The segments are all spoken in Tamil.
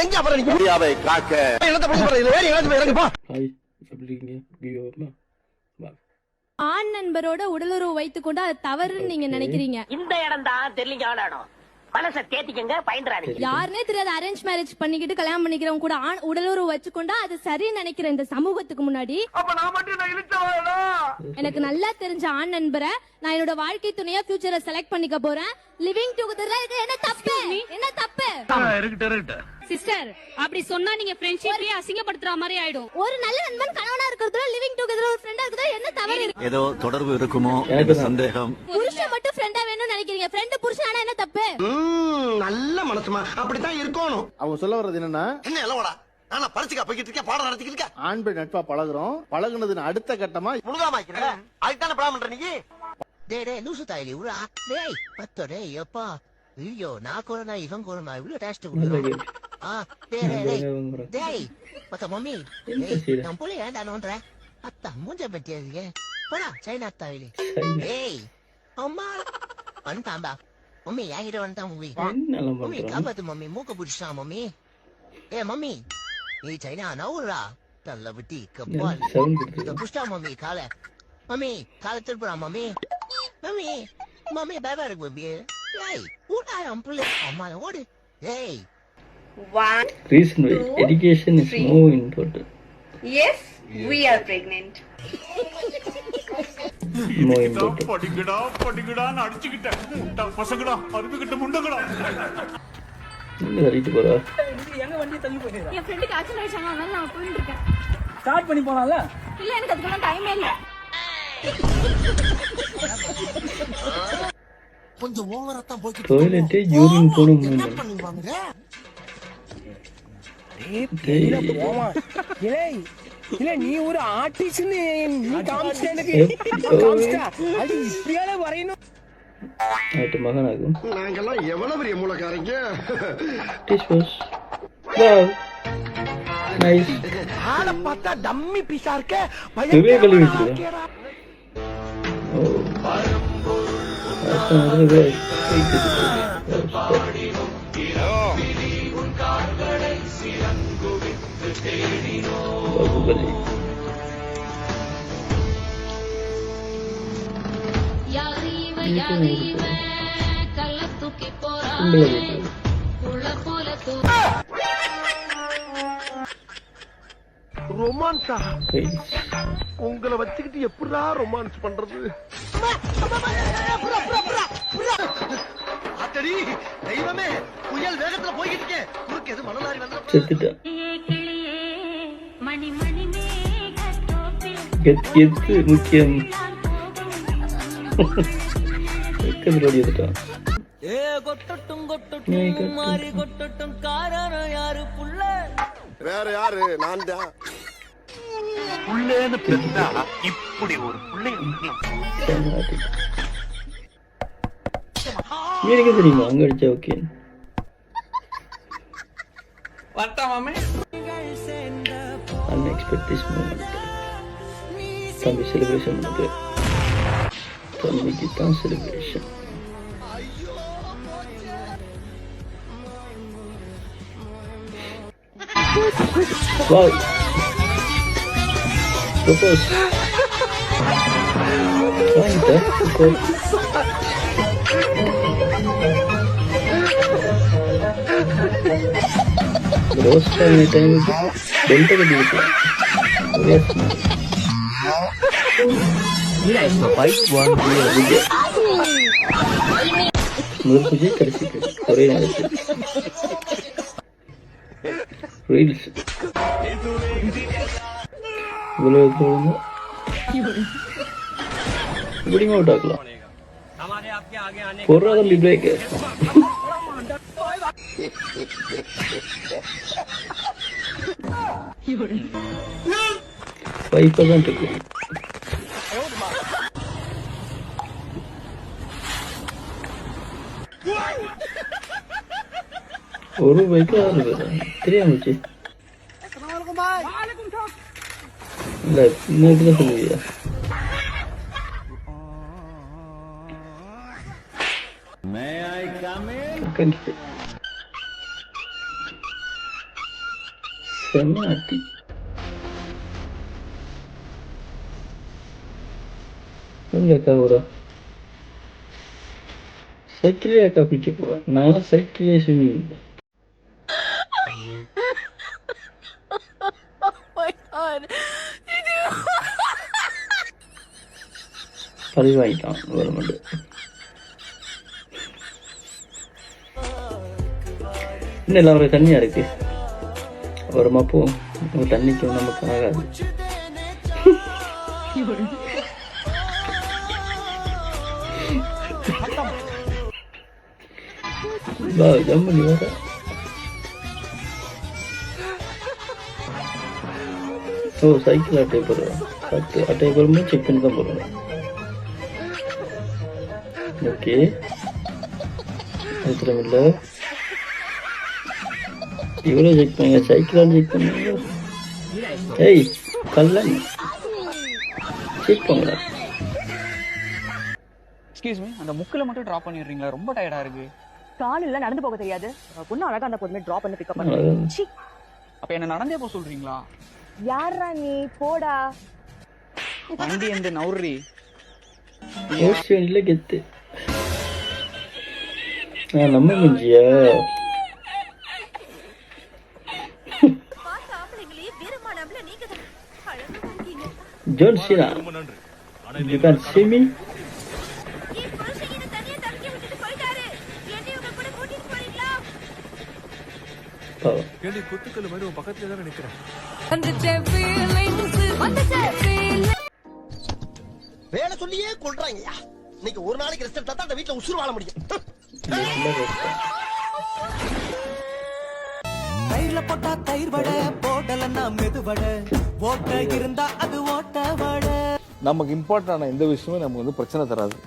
எங்க அப்புறம் நீங்க முடியாவை காக்க என்னத்த பண்ணி போறீங்க வேற எங்க இறங்கு போ. ஹாய் எப்படி இருக்கீங்க? பியோமா ஆண் நண்பரோட உடலுறவு வைத்துக்கொண்டு அது தவறுன்னு நீங்க நினைக்கிறீங்க. இந்த இடம் தான் தெரியல இடம். மனசை தேத்திக்கங்க, பயந்துறாதீங்க. யாருனே தெரியாது அரேஞ்ச் மேரேஜ் பண்ணிக்கிட்டு கல்யாணம் பண்ணிக்கிறவங்க கூட உடலுறவு வச்சுக்கொண்டா அது சரின்னு நினைக்கிற இந்த சமூகத்துக்கு முன்னாடி எனக்கு நல்லா தெரிஞ்ச ஆண் நண்பரை நான் என்னோட வாழ்க்கை துணையா ஃபியூச்சர்ல செலக்ட் பண்ணிக்க போறேன். லிவிங் டுகெதர்ல என்ன தப்பு? என்ன தப்பு? சிஸ்டர் அப்படி சொன்னா நீங்க ஃப்ரெண்ட்ஷிப்பே அசிங்கப்படுத்துற மாதிரி ஆயிடும். ஒரு நல்ல நண்பன் கணவனா இருக்கிறதுல லிவிங் டுகெதர் ஒரு ஃப்ரெண்டா இருக்கிறதுல என்ன தவறு? ஏதோ தொடர்பு இருக்குமோ எனக்கு சந்தேகம். புருஷன் மட்டும் ஃப்ரெண்டா வேணும்னு நினைக்கிறீங்க. ஃப்ரெண்ட் புருஷன் ஆனா என்ன தப்பு? நல்ல மனசுமா அப்படித்தான் இருக்கணும். அவங்க சொல்ல வர்றது என்னன்னா, என்ன எல்லோடா நானா பரிசுக்கா போய்கிட்டு இருக்கேன், பாடம் நடத்திக்கிட்டு இருக்கேன். ஆண் பெண் நட்பா பழகுறோம், பழகுனதுன்னு அடுத்த கட்டமா முழுகாமாக்கிறேன். அதுதானே படம் பண்ற நீங்க. டேய் லூசு தாயிலி உரா. டேய் பத்தோ டேய் அப்பா. ஐயோ நான் கோரனா இவன் கோரனா இவ்வளவு டேஸ்ட் குடுக்குறோம். டேய் பத்த மம்மி நான் போல ஏன்டா நோன்ற அத்தா மூஞ்ச பத்தியதுக்கு போடா சைனா தாயிலி. டேய் அம்மா வந்துட்டாம்பா மம்மி யாகிட்ட வந்துட்டான் மம்மி. மம்மி காப்பாத்து மம்மி, மூக்க பிடிச்சிட்டான் மம்மி. ஏ மம்மி நீ சைனா நவுறா தள்ள விட்டி கப்பால் புஷ்டா மம்மி காலை. மம்மி காலை திருப்புறா மம்மி. மம்மி மம்மி பேபா இருக்கு மம்மி. ஏய் ஊடா அம்புல அம்மா ஓடு. ஏய் reason why education is more important. Yes, we are pregnant. More important. படிக்கடான்னு அடிச்சுக்கிட்டேன். முட்டா பசங்கடா, அருமைக்கிட்ட முண்டங்கடா. என்ன சொல்லிட்டு போறா? எங்க வண்டி தள்ளி போயிடுறா. என் ஃப்ரெண்டுக்கு ஆக்சிடென்ட் ஆயிடுச்சாங்க, அதனால நான் போயிட்டு இருக்கேன். ஸ்டார்ட் பண்ணி போனால இல்ல எனக்கு அதுக்கு டைமே இல்ல. கொஞ்சம் ஓவரா தான் போய்கிட்டு டாய்லெட் யூரின் போணும். என்ன பண்ணுவாங்க? இல்ல நீ ஒரு ஆர்டிஸ்ட் நீ காமிச்ச எனக்கு அது இப்படியால வரையணும். ஆட்டு மகனாகும். நாங்கெல்லாம் எவ்வளவு பெரிய மூலக்காரங்க. This was wow nice. ஆள பார்த்தா டம்மி பீஸா இருக்க. பெரிய கல்லு வச்சிருக்கா. ஓ அசன் அது பாகுபலி. ரொமான்ஸா? உங்களை வச்சுக்கிட்டு எப்படா ரொமான்ஸ் பண்றது? அத்தடி தெய்வமே, புயல் வேகத்துல போய்கிட்டு இருக்கேன். குறுக்கு எது மணலாரி வந்து செத்துட்டா. எது முக்கியம்? வேற யாரு? நான் தான். இப்படி ஒரு எனக்கு தெரியுமா அங்க அடிச்சா ஓகே. Unexpected this moment. தம்பி செலிப்ரேஷன் பண்ணுது. தம்பிக்கு தான் செலிப்ரேஷன். Wow. Propose. வாங்கிட்டா? ரோஸ்ட் ஆன டைமுக்கு பெல்ட்டை கட்டி விட்டுலாம். முதல் பூஜை கடைசி ஒரே நேரத்தில் ரீல்ஸ் உலகத்தோடு இப்படிங்க அவுட் ஆக்கலாம். போடுறா தம்பி பிரேக். 5% இருக்கு. ஒரு பைக்கு தெரியாமச்சு இல்ல இன்னைக்கு தான் சொல்லுவியா? செம்ம ஆட்டி. எங்க அக்கா கூட சைக்கிளே அக்கா பிடிக்க போவேன். நான் சைக்கிளே ஸ்விமிங். பழி வாங்கிட்டான் கவர்மெண்ட். இன்னும் எல்லாம் ஒரு தண்ணியா இருக்கு. வருமா போ, தண்ணிக்கும் நமக்கு ஆகாது. ஜம்மு நீ வர. ஓ சைக்கிள் அட்டை போடுறேன். அட்டை போடும்போது செக் பண்ணி தான் போடுறேன். ஓகே அவசரம் இல்லை. இவ்வளோ செக் பண்ணுங்க, சைக்கிளால் செக் பண்ணுங்க. ஏய் கல்லன் செக் பண்ணுங்க. எக்ஸ்கியூஸ் மீ, அந்த முக்கில் மட்டும் ட்ராப் பண்ணிடுறீங்களா? ரொம்ப டயர்டா இருக்கு. காலையில நடந்து போக தெரியாது. பொண்ணு அழகா அந்த பொண்ணு டிராப் பண்ணி பிக்கப் பண்ணு. அப்ப என்ன நடந்தே போக சொல்றீங்களா? யாரா நீ? போடா. வண்டி எந்த நவுறி ஓஷன்ல கெத்து. நம்ம முஞ்சியா John Cena. You can see me. குத்துக்கல் மாதிரி உன் பக்கத்துல தான் நிக்கிறேன். வேலை சொல்லியே கொள்றாங்கய்யா. இன்னைக்கு ஒரு நாளைக்கு ரெஸ்ட் எடுத்தா தான் அந்த வீட்டுல உசுறு வாழ முடியும். தயிர்ல போட்டா தயிர் வடை, போடலன்னா மெது வடை, ஓட்ட இருந்தா அது ஓட்ட வடை. நமக்கு இம்பார்ட்டன்டான எந்த விஷயமும் நமக்கு வந்து பிரச்சனை தராது.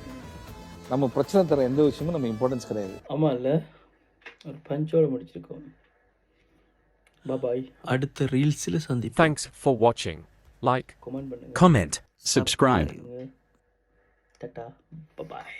நம்ம பிரச்சனை தர எந்த விஷயமும் நம்ம இம்பார்ட்டன்ஸ் கிடையாது. ஆமா இல்ல, ஒரு பஞ்சோட முடிச்சிருக்கோம். பாய். அடுத்த ரீல்ஸ்ல சந்திப்போம். Thanks for watching. Like, comment பண்ணுங்க, Comment, subscribe. டாடா, பாய்.